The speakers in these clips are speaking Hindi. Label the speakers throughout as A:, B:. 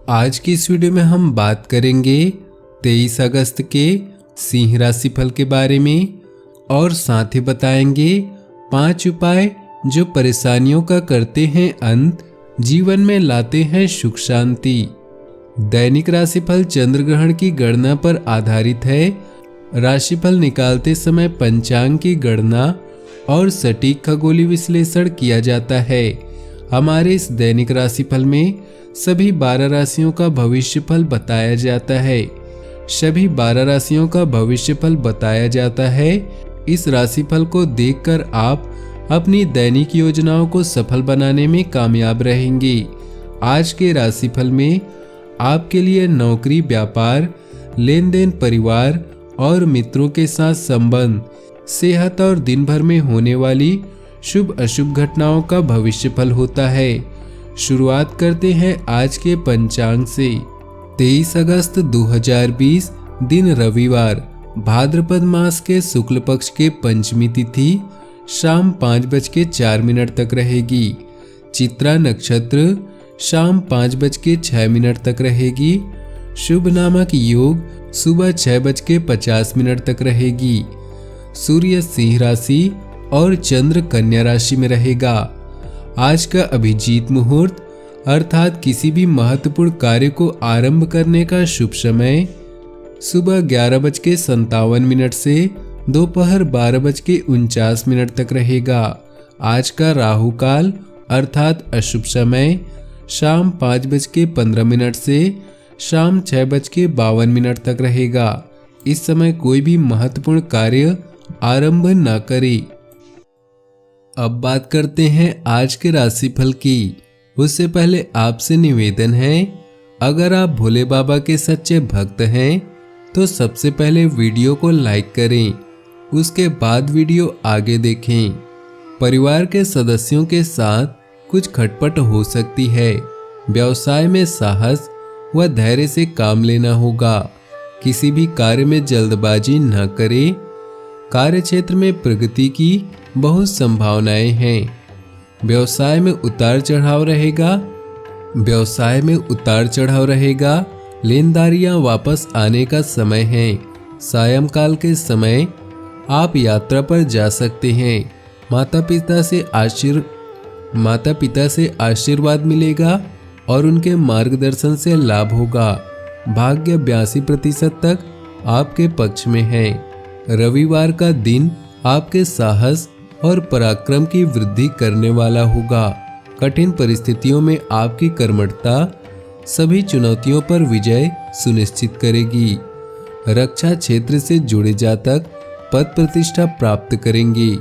A: आज की इस वीडियो में हम बात करेंगे 23 अगस्त के सिंह राशि फल के बारे में और साथ ही बताएंगे 5 उपाय जो परेशानियों का करते हैं अंत, जीवन में लाते हैं सुख शांति। दैनिक राशिफल चंद्र ग्रहण की गणना पर आधारित है। राशिफल निकालते समय पंचांग की गणना और सटीक खगोलीय विश्लेषण किया जाता है। हमारे इस दैनिक राशिफल में सभी 12 राशियों का भविष्यफल बताया जाता है। सभी 12 राशियों का भविष्यफल बताया जाता है। इस राशिफल को देखकर आप अपनी दैनिक योजनाओं को सफल बनाने में कामयाब रहेंगे। आज के राशिफल में आपके लिए नौकरी, व्यापार, लेन देन, परिवार और मित्रों के साथ संबंध, सेहत और दिन भर में होने वाली शुभ अशुभ घटनाओं का भविष्यफल होता है। शुरुआत करते हैं आज के पंचांग से। 23 अगस्त 2020 दिन रविवार, भाद्रपद मास के शुक्ल पक्ष के पंचमी तिथि शाम 5:04 तक रहेगी। चित्रा नक्षत्र शाम 5:06 तक रहेगी। शुभ नामक योग सुबह 6:50 तक रहेगी। सूर्य सिंह राशि और चंद्र कन्या राशि में रहेगा। आज का अभिजीत मुहूर्त अर्थात किसी भी महत्वपूर्ण कार्य को आरंभ करने का शुभ समय सुबह 11:57 से दोपहर 12:49 तक रहेगा। आज का राहु काल अर्थात अशुभ समय शाम 5:15 से शाम 6:52 तक रहेगा। इस समय कोई भी महत्वपूर्ण कार्य आरंभ न करें। अब बात करते हैं आज के राशिफल की। उससे पहले आपसे निवेदन है, अगर आप भोले बाबा के सच्चे भक्त हैं तो सबसे पहले वीडियो को लाइक करें, उसके बाद वीडियो आगे देखें। परिवार के सदस्यों के साथ कुछ खटपट हो सकती है। व्यवसाय में साहस व धैर्य से काम लेना होगा। किसी भी कार्य में जल्दबाजी न करें। कार्य क्षेत्र में प्रगति की बहुत संभावनाएं हैं। व्यवसाय में उतार चढ़ाव रहेगा। लेनदारियां वापस आने का समय है। सायंकाल के समय आप यात्रा पर जा सकते हैं। माता पिता से आशीर्वाद मिलेगा और उनके मार्गदर्शन से लाभ होगा। भाग्य 82% तक आपके पक्ष में है। रविवार का दिन आपके साहस और पराक्रम की वृद्धि करने वाला होगा। कठिन परिस्थितियों में आपकी कर्मठता सभी चुनौतियों पर विजय सुनिश्चित करेगी। रक्षा क्षेत्र से जुड़े जातक पद प्रतिष्ठा प्राप्त करेंगे।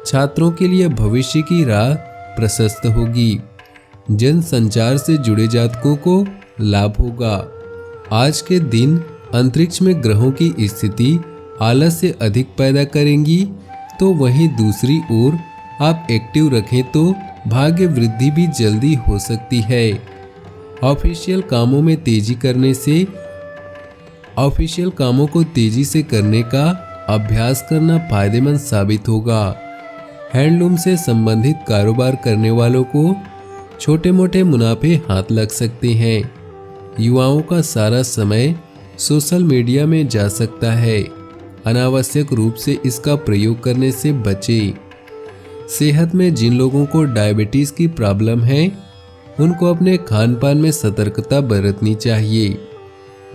A: छात्रों के लिए भविष्य की राह प्रशस्त होगी। जनसंचार से जुड़े जातकों को लाभ होगा। आज के दिन अंतरिक्ष में ग्रहों की स्थिति आलस से अधिक पैदा करेंगी, तो वहीं दूसरी ओर आप एक्टिव रखें तो भाग्य वृद्धि भी जल्दी हो सकती है। ऑफिशियल कामों को तेजी से करने का अभ्यास करना फायदेमंद साबित होगा। हैंडलूम से संबंधित कारोबार करने वालों को छोटे मोटे मुनाफे हाथ लग सकते हैं। युवाओं का सारा समय सोशल मीडिया में जा सकता है। अनावश्यक रूप से इसका प्रयोग करने से बचें। सेहत में जिन लोगों को डायबिटीज की प्रॉब्लम है उनको अपने खान पान में सतर्कता बरतनी चाहिए।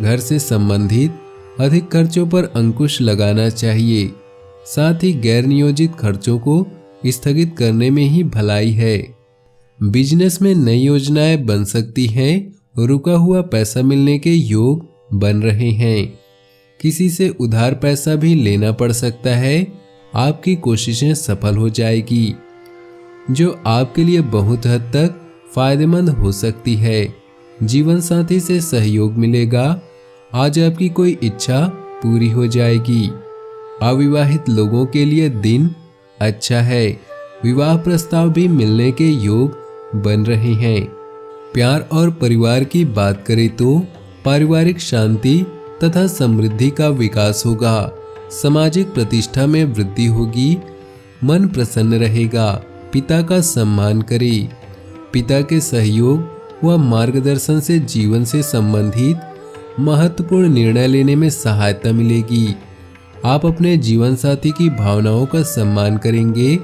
A: घर से संबंधित अधिक खर्चों पर अंकुश लगाना चाहिए। साथ ही गैर नियोजित खर्चों को स्थगित करने में ही भलाई है। बिजनेस में नई योजनाएं बन सकती हैं। रुका हुआ पैसा मिलने के योग बन रहे हैं। किसी से उधार पैसा भी लेना पड़ सकता है। आपकी कोशिशें सफल हो जाएगी, जो आपके लिए बहुत हद तक फायदेमंद हो सकती है। जीवन साथी से सहयोग मिलेगा। आज आपकी कोई इच्छा पूरी हो जाएगी। अविवाहित लोगों के लिए दिन अच्छा है। विवाह प्रस्ताव भी मिलने के योग बन रहे हैं। प्यार और परिवार की बात करें तो पारिवारिक शांति तथा समृद्धि का विकास होगा। सामाजिक प्रतिष्ठा में वृद्धि होगी। मन प्रसन्न रहेगा। पिता का सम्मान करें। पिता के सहयोग व मार्गदर्शन से जीवन से संबंधित महत्वपूर्ण निर्णय लेने में सहायता मिलेगी। आप अपने जीवन साथी की भावनाओं का सम्मान करेंगे,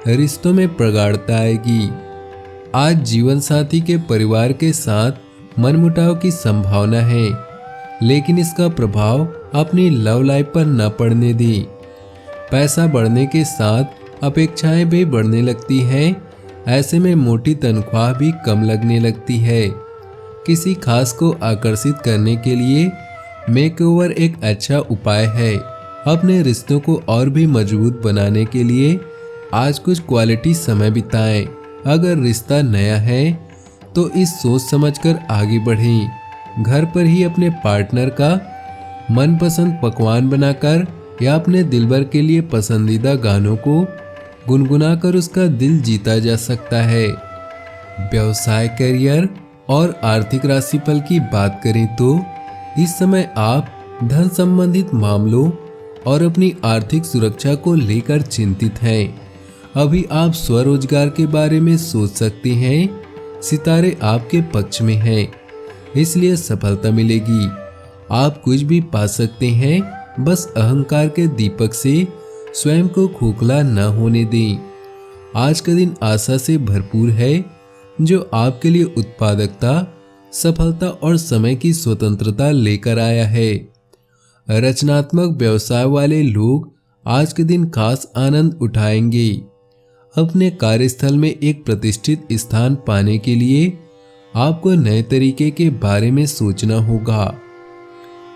A: रिश्तों में प्रगाढ़ता आएगी। आज जीवन साथी के परिवार के साथ मनमुटाव की संभावना है, लेकिन इसका प्रभाव अपनी लव लाइफ पर न पड़ने दें। पैसा बढ़ने के साथ अपेक्षाएं भी बढ़ने लगती हैं। ऐसे में मोटी तनख्वाह भी कम लगने लगती है। किसी खास को आकर्षित करने के लिए मेकओवर एक अच्छा उपाय है। अपने रिश्तों को और भी मजबूत बनाने के लिए आज कुछ क्वालिटी समय बिताएं। अगर रिश्ता नया है तो इस सोच समझकर आगे बढ़ें। घर पर ही अपने पार्टनर का मनपसंद पकवान बनाकर या अपने दिलबर के लिए पसंदीदा गानों को गुनगुनाकर उसका दिल जीता जा सकता है। व्यवसाय, करियर और आर्थिक राशिफल की बात करें तो इस समय आप धन संबंधित मामलों और अपनी आर्थिक सुरक्षा को लेकर चिंतित हैं। अभी आप स्वरोजगार के बारे में सोच सकते हैं। सितारे आपके पक्ष में हैं, इसलिए सफलता मिलेगी। आप कुछ भी पा सकते हैं, बस अहंकार के दीपक से स्वयं को खोखला न होने दें। आज का दिन आशा से भरपूर है, जो आपके लिए उत्पादकता, सफलता और समय की स्वतंत्रता लेकर आया है। रचनात्मक व्यवसाय वाले लोग आज के दिन खास आनंद उठाएंगे। अपने कार्यस्थल में एक प्रतिष्ठित स्थान पाने के लिए आपको नए तरीके के बारे में सोचना होगा।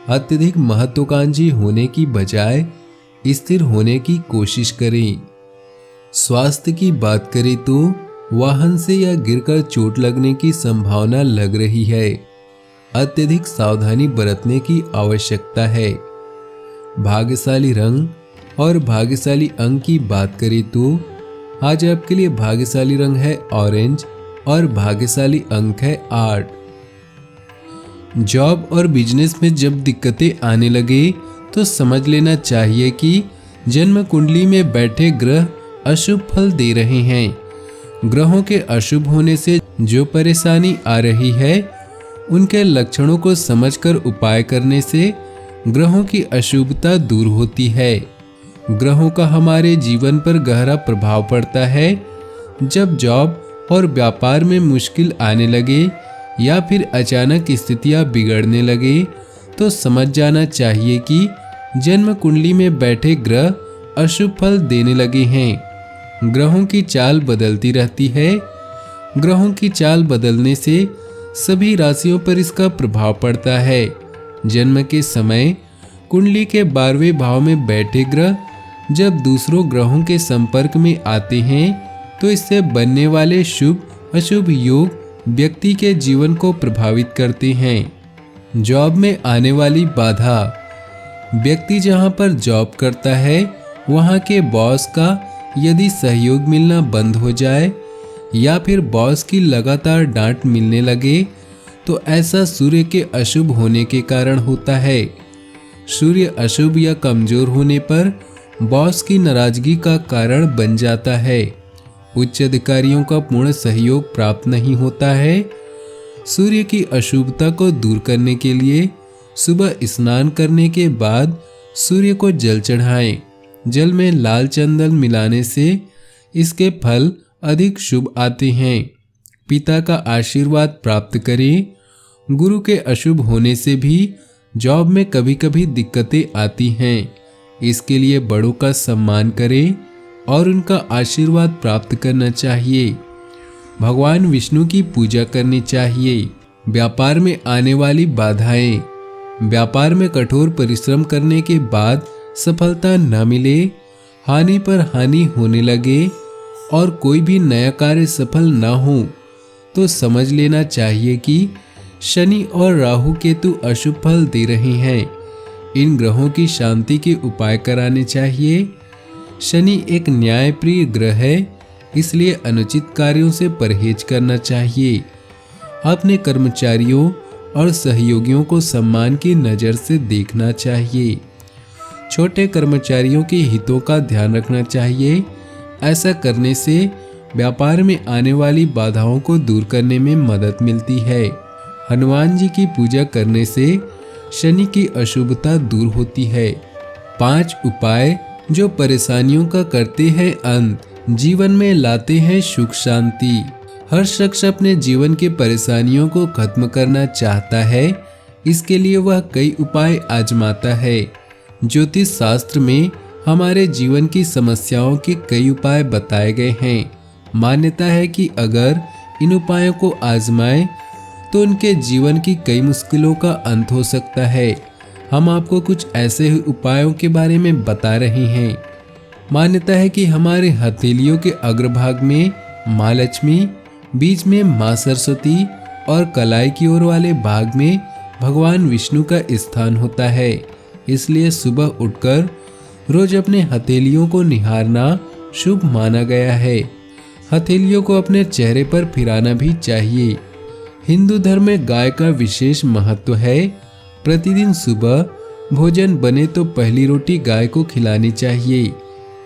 A: अत्यधिक महत्वाकांक्षी होने की बजाय स्थिर होने की कोशिश करें। स्वास्थ्य की बात करें तो वाहन से या गिरकर चोट लगने की संभावना लग रही है। अत्यधिक सावधानी बरतने की आवश्यकता है। भाग्यशाली रंग और भाग्यशाली अंक की बात करें तो आज आपके लिए भाग्यशाली रंग है ऑरेंज और भाग्यशाली अंक है 8। जॉब और बिजनेस में जब दिक्कतें आने लगे तो समझ लेना चाहिए कि जन्म कुंडली में बैठे ग्रह अशुभ फल दे रहे हैं। ग्रहों के अशुभ होने से जो परेशानी आ रही है, उनके लक्षणों को समझकर उपाय करने से ग्रहों की अशुभता दूर होती है। ग्रहों का हमारे जीवन पर गहरा प्रभाव पड़ता है। जब जॉब और व्यापार में मुश्किल आने लगे या फिर अचानक स्थितियां बिगड़ने लगे तो समझ जाना चाहिए कि जन्म कुंडली में बैठे ग्रह अशुभ फल देने लगे हैं। ग्रहों की चाल बदलती रहती है। ग्रहों की चाल बदलने से सभी राशियों पर इसका प्रभाव पड़ता है। जन्म के समय कुंडली के 12वें भाव में बैठे ग्रह जब दूसरों ग्रहों के संपर्क में आते हैं तो इससे बनने वाले शुभ अशुभ योग व्यक्ति के जीवन को प्रभावित करते हैं। जॉब में आने वाली बाधा। व्यक्ति जहां पर जॉब करता है वहां के बॉस का यदि सहयोग मिलना बंद हो जाए या फिर बॉस की लगातार डांट मिलने लगे तो ऐसा सूर्य के अशुभ होने के कारण होता है। सूर्य अशुभ या कमजोर होने पर बॉस की नाराजगी का कारण बन जाता है। उच्च अधिकारियों का पूर्ण सहयोग प्राप्त नहीं होता है। सूर्य की अशुभता को दूर करने के लिए सुबह स्नान करने के बाद सूर्य को जल चढ़ाएं। जल में लाल चंदन मिलाने से इसके फल अधिक शुभ आते हैं। पिता का आशीर्वाद प्राप्त करें। गुरु के अशुभ होने से भी जॉब में कभी कभी दिक्कतें आती हैं। इसके लिए बड़ों का सम्मान करें और उनका आशीर्वाद प्राप्त करना चाहिए। भगवान विष्णु की पूजा करनी चाहिए। व्यापार में आने वाली बाधाएं। व्यापार में कठोर परिश्रम करने के बाद सफलता न मिले, हानि पर हानि होने लगे और कोई भी नया कार्य सफल न हो तो समझ लेना चाहिए कि शनि और राहु केतु अशुभ फल दे रहे हैं। इन ग्रहों की शांति के उपाय कराने चाहिए। शनि एक न्यायप्रिय ग्रह है, इसलिए अनुचित कार्यों से परहेज करना चाहिए। अपने कर्मचारियों और सहयोगियों को सम्मान की नज़र से देखना चाहिए। छोटे कर्मचारियों के हितों का ध्यान रखना चाहिए। ऐसा करने से व्यापार में आने वाली बाधाओं को दूर करने में मदद मिलती है। हनुमान जी की पूजा करने से शनि की अशुभता दूर होती है। 5 उपाय जो परेशानियों का करते हैं अंत, जीवन में लाते हैं सुख शांति। हर शख्स अपने जीवन की परेशानियों को खत्म करना चाहता है, इसके लिए वह कई उपाय आजमाता है। ज्योतिष शास्त्र में हमारे जीवन की समस्याओं के कई उपाय बताए गए हैं। मान्यता है कि अगर इन उपायों को आजमाएं तो उनके जीवन की कई मुश्किलों का अंत हो सकता है। हम आपको कुछ ऐसे ही उपायों के बारे में बता रहे हैं। मान्यता है कि हमारे हथेलियों के अग्रभाग में माँ लक्ष्मी, बीच में माँ सरस्वती और कलाई की ओर वाले भाग में भगवान विष्णु का स्थान होता है। इसलिए सुबह उठकर रोज अपने हथेलियों को निहारना शुभ माना गया है। हथेलियों को अपने चेहरे पर फिराना भी चाहिए। हिंदू धर्म में गाय का विशेष महत्व है। प्रतिदिन सुबह भोजन बने तो पहली रोटी गाय को खिलानी चाहिए।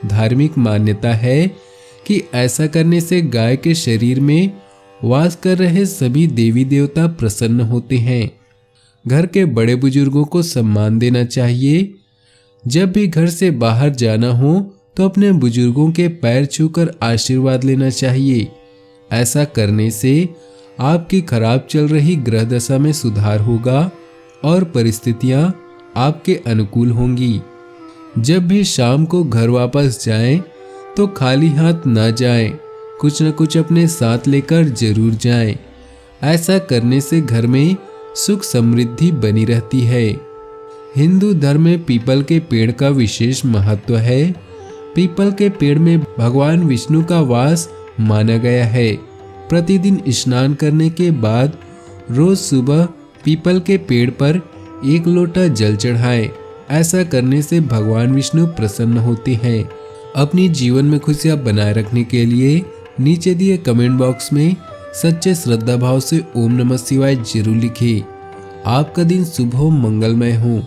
A: धार्मिक मान्यता है कि ऐसा करने से गाय के शरीर में वास कर रहे सभी देवी देवता प्रसन्न होते हैं। घर के बड़े बुजुर्गों को सम्मान देना चाहिए। जब भी घर से बाहर जाना हो तो अपने बुजुर्गों के पैर छूकर आशीर्वाद लेना चाहिए। ऐसा करने से आपकी खराब चल रही ग्रह दशा में सुधार होगा और परिस्थितियां आपके अनुकूल होंगी। जब भी शाम को घर वापस जाएं तो खाली हाथ ना जाएं, कुछ न कुछ अपने साथ लेकर जरूर जाएं। ऐसा करने से घर में सुख समृद्धि बनी रहती है। हिंदू धर्म में पीपल के पेड़ का विशेष महत्व है। पीपल के पेड़ में भगवान विष्णु का वास माना गया है। प्रतिदिन स्नान करने के बाद रोज सुबह पीपल के पेड़ पर 1 लोटा जल चढ़ाएं। ऐसा करने से भगवान विष्णु प्रसन्न होते हैं। अपनी जीवन में खुशियां बनाए रखने के लिए नीचे दिए कमेंट बॉक्स में सच्चे श्रद्धा भाव से ओम नमः शिवाय जरूर लिखें। आपका दिन शुभ हो, मंगलमय हो।